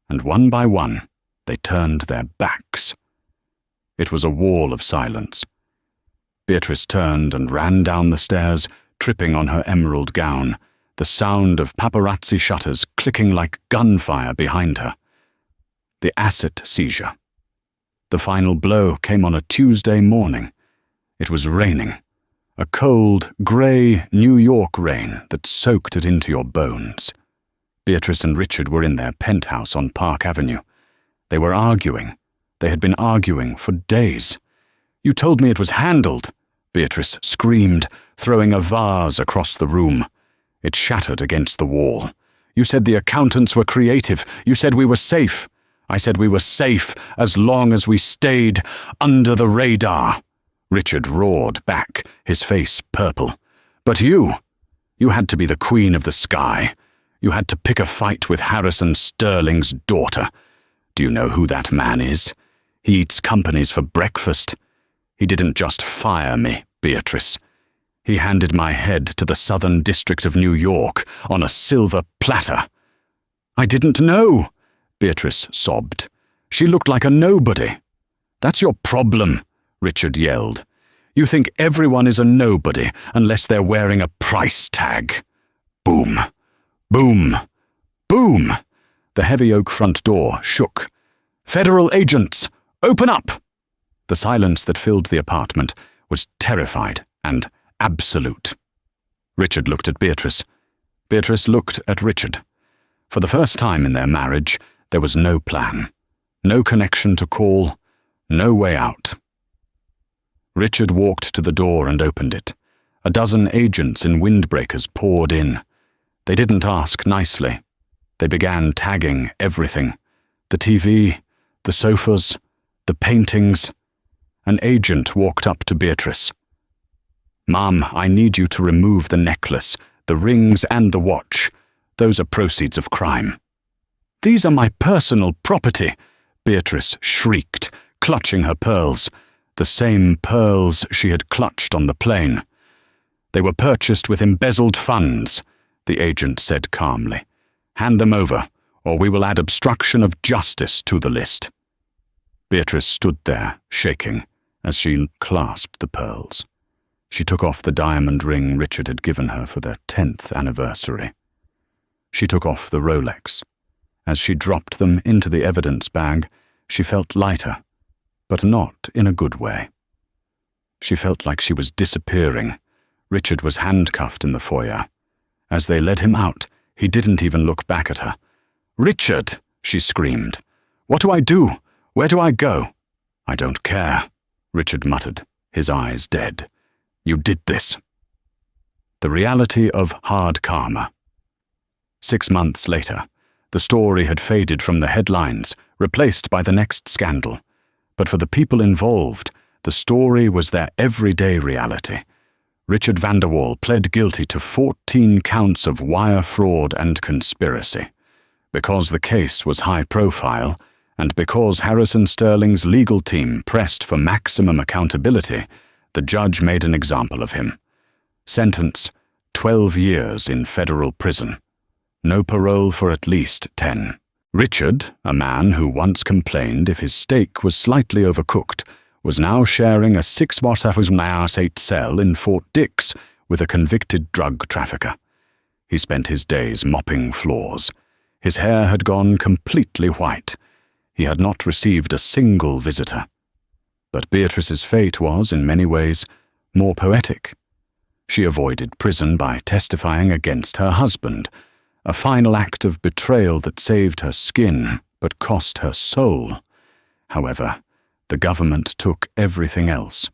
and one by one, they turned their backs. It was a wall of silence. Beatrice turned and ran down the stairs, tripping on her emerald gown, the sound of paparazzi shutters clicking like gunfire behind her. The asset seizure. The final blow came on a Tuesday morning. It was raining. A cold, grey New York rain that soaked it into your bones. Beatrice and Richard were in their penthouse on Park Avenue. They were arguing. They had been arguing for days. "You told me it was handled," Beatrice screamed, throwing a vase across the room. It shattered against the wall. "You said the accountants were creative. You said we were safe." "I said we were safe as long as we stayed under the radar," Richard roared back, his face purple. "But you had to be the queen of the sky. You had to pick a fight with Harrison Sterling's daughter. Do you know who that man is? He eats companies for breakfast. He didn't just fire me, Beatrice. He handed my head to the Southern District of New York on a silver platter." "I didn't know," Beatrice sobbed. "She looked like a nobody." "That's your problem," Richard yelled. "You think everyone is a nobody unless they're wearing a price tag." Boom. Boom. Boom. The heavy oak front door shook. "Federal agents, open up!" The silence that filled the apartment was terrified and absolute. Richard looked at Beatrice. Beatrice looked at Richard. For the first time in their marriage, there was no plan, no connection to call, no way out. Richard walked to the door and opened it. A dozen agents in windbreakers poured in. They didn't ask nicely. They began tagging everything. The TV, the sofas, the paintings. An agent walked up to Beatrice. "Mom, I need you to remove the necklace, the rings and the watch. Those are proceeds of crime." "These are my personal property," Beatrice shrieked, clutching her pearls, the same pearls she had clutched on the plane. "They were purchased with embezzled funds," the agent said calmly. "Hand them over, or we will add obstruction of justice to the list." Beatrice stood there, shaking, as she clasped the pearls. She took off the diamond ring Richard had given her for their 10th anniversary. She took off the Rolex. As she dropped them into the evidence bag, she felt lighter, but not in a good way. She felt like she was disappearing. Richard was handcuffed in the foyer. As they led him out, he didn't even look back at her. "Richard," she screamed. "What do I do? Where do I go?" "I don't care," Richard muttered, his eyes dead. "You did this." The reality of hard karma. 6 months later, the story had faded from the headlines, replaced by the next scandal. But for the people involved, the story was their everyday reality. Richard Vanderwall pled guilty to 14 counts of wire fraud and conspiracy. Because the case was high profile, and because Harrison Sterling's legal team pressed for maximum accountability, the judge made an example of him. Sentence: 12 years in federal prison. No parole for at least 10. Richard, a man who once complained if his steak was slightly overcooked, was now sharing a 6-8 cell in Fort Dix with a convicted drug trafficker. He spent his days mopping floors. His hair had gone completely white. He had not received a single visitor. But Beatrice's fate was, in many ways, more poetic. She avoided prison by testifying against her husband, a final act of betrayal that saved her skin but cost her soul. However, the government took everything else.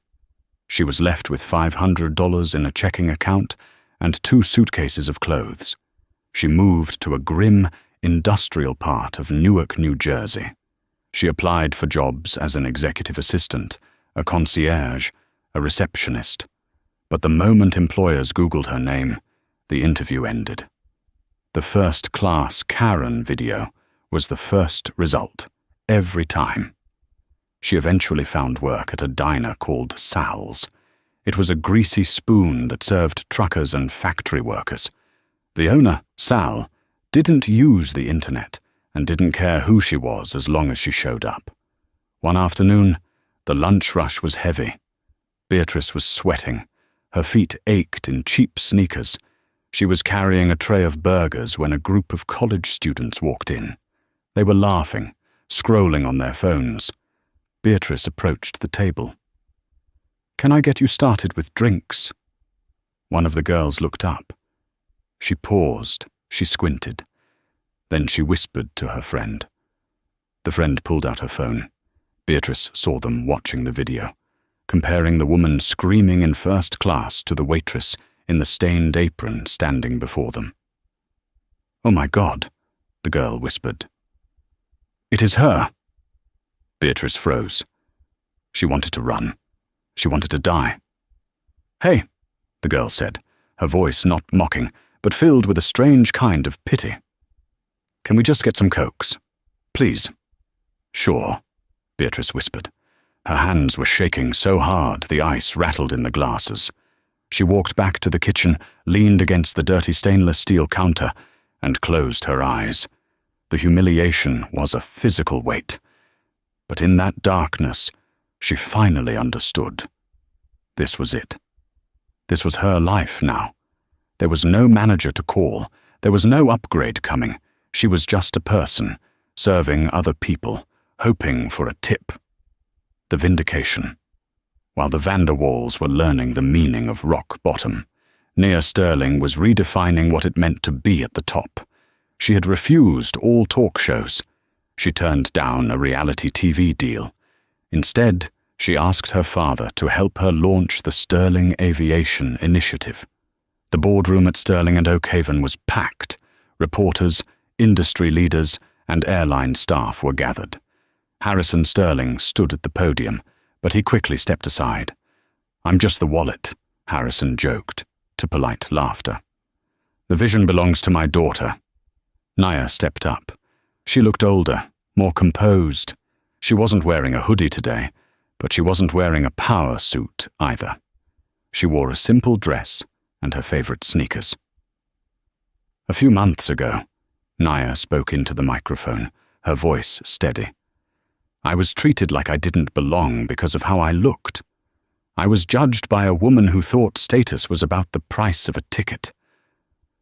She was left with $500 in a checking account and 2 suitcases of clothes. She moved to a grim, industrial part of Newark, New Jersey. She applied for jobs as an executive assistant, a concierge, a receptionist. But the moment employers Googled her name, the interview ended. The first-class Karen video was the first result, every time. She eventually found work at a diner called Sal's. It was a greasy spoon that served truckers and factory workers. The owner, Sal, didn't use the internet and didn't care who she was as long as she showed up. One afternoon, the lunch rush was heavy. Beatrice was sweating. Her feet ached in cheap sneakers. She was carrying a tray of burgers when a group of college students walked in. They were laughing, scrolling on their phones. Beatrice approached the table. "Can I get you started with drinks?" One of the girls looked up. She paused, she squinted. Then she whispered to her friend. The friend pulled out her phone. Beatrice saw them watching the video, comparing the woman screaming in first class to the waitress in the stained apron standing before them. "Oh my God," the girl whispered. "It is her." Beatrice froze. She wanted to run. She wanted to die. "Hey," the girl said, her voice not mocking, but filled with a strange kind of pity. "Can we just get some Cokes? Please?" "Sure," Beatrice whispered. Her hands were shaking so hard the ice rattled in the glasses. She walked back to the kitchen, leaned against the dirty stainless steel counter, and closed her eyes. The humiliation was a physical weight. But in that darkness, she finally understood. This was it. This was her life now. There was no manager to call. There was no upgrade coming. She was just a person, serving other people, hoping for a tip. The vindication. While the Vanderwalls were learning the meaning of rock bottom, Nia Sterling was redefining what it meant to be at the top. She had refused all talk shows. She turned down a reality TV deal. Instead, she asked her father to help her launch the Sterling Aviation Initiative. The boardroom at Sterling and Oakhaven was packed. Reporters, industry leaders, and airline staff were gathered. Harrison Sterling stood at the podium, but he quickly stepped aside. "I'm just the wallet," Harrison joked, to polite laughter. "The vision belongs to my daughter." Nia stepped up. She looked older, more composed. She wasn't wearing a hoodie today, but she wasn't wearing a power suit either. She wore a simple dress and her favorite sneakers. "A few months ago," Nia spoke into the microphone, her voice steady, "I was treated like I didn't belong because of how I looked. I was judged by a woman who thought status was about the price of a ticket.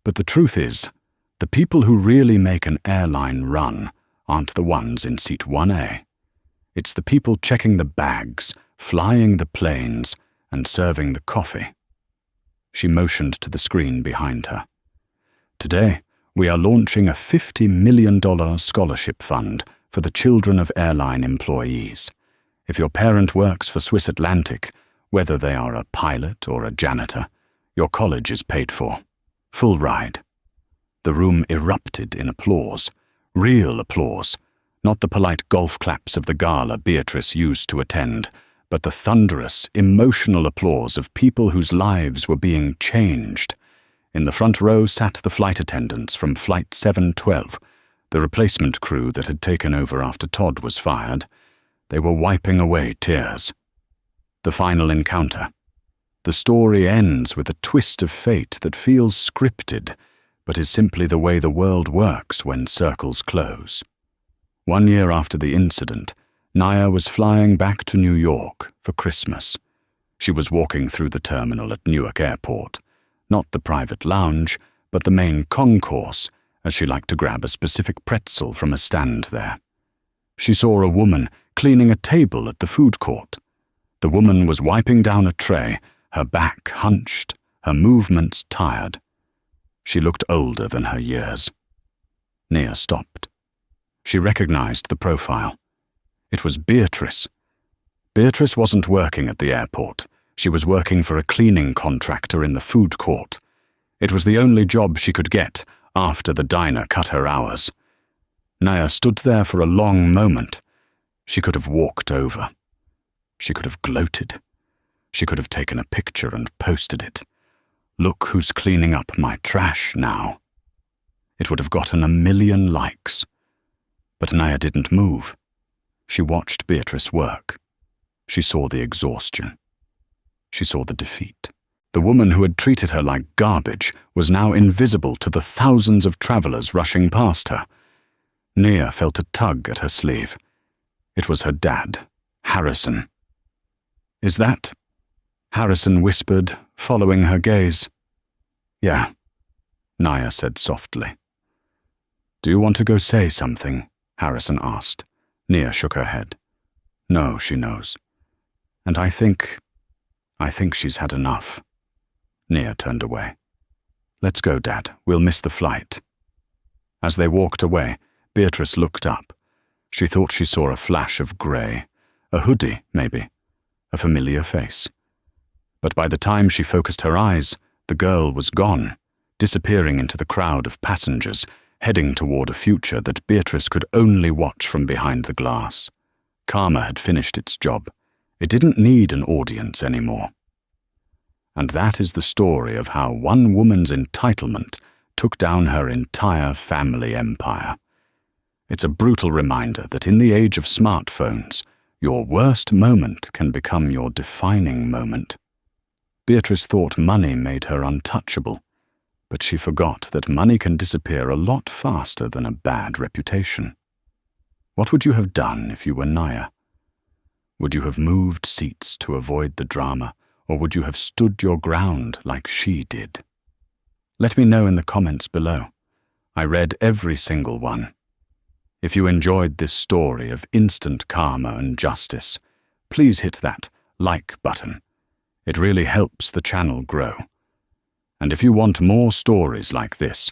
But the truth is, the people who really make an airline run aren't the ones in seat 1A. It's the people checking the bags, flying the planes, and serving the coffee." She motioned to the screen behind her. "Today, we are launching a $50 million scholarship fund for the children of airline employees. If your parent works for Swiss Atlantic, whether they are a pilot or a janitor, your college is paid for. Full ride." The room erupted in applause. Real applause. Not the polite golf claps of the gala Beatrice used to attend, but the thunderous, emotional applause of people whose lives were being changed. In the front row sat the flight attendants from Flight 712, the replacement crew that had taken over after Todd was fired. They were wiping away tears. The final encounter. The story ends with a twist of fate that feels scripted, but is simply the way the world works when circles close. 1 year after the incident, Nia was flying back to New York for Christmas. She was walking through the terminal at Newark Airport, not the private lounge, but the main concourse, as she liked to grab a specific pretzel from a stand there. She saw a woman cleaning a table at the food court. The woman was wiping down a tray, her back hunched, her movements tired. She looked older than her years. Nia stopped. She recognized the profile. It was Beatrice. Beatrice wasn't working at the airport. She was working for a cleaning contractor in the food court. It was the only job she could get after the diner cut her hours. Naya stood there for a long moment. She could have walked over. She could have gloated. She could have taken a picture and posted it. Look who's cleaning up my trash now. It would have gotten 1,000,000 likes. But Naya didn't move. She watched Beatrice work. She saw the exhaustion. She saw the defeat. The woman who had treated her like garbage was now invisible to the thousands of travelers rushing past her. Nia felt a tug at her sleeve. It was her dad, Harrison. "Is that?" Harrison whispered, following her gaze. "Yeah," Nia said softly. "Do you want to go say something?" Harrison asked. Nia shook her head. "No, she knows. And I think she's had enough." Nia turned away. "Let's go, Dad. We'll miss the flight." As they walked away, Beatrice looked up. She thought she saw a flash of grey. A hoodie, maybe. A familiar face. But by the time she focused her eyes, the girl was gone, disappearing into the crowd of passengers, heading toward a future that Beatrice could only watch from behind the glass. Karma had finished its job. It didn't need an audience anymore. And that is the story of how one woman's entitlement took down her entire family empire. It's a brutal reminder that in the age of smartphones, your worst moment can become your defining moment. Beatrice thought money made her untouchable, but she forgot that money can disappear a lot faster than a bad reputation. What would you have done if you were Naya? Would you have moved seats to avoid the drama, or would you have stood your ground like she did? Let me know in the comments below. I read every single one. If you enjoyed this story of instant karma and justice, please hit that like button. It really helps the channel grow. And if you want more stories like this,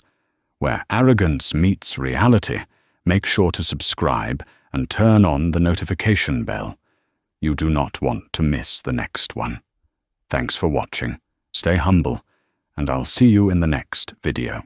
where arrogance meets reality, make sure to subscribe and turn on the notification bell. You do not want to miss the next one. Thanks for watching. Stay humble, and I'll see you in the next video.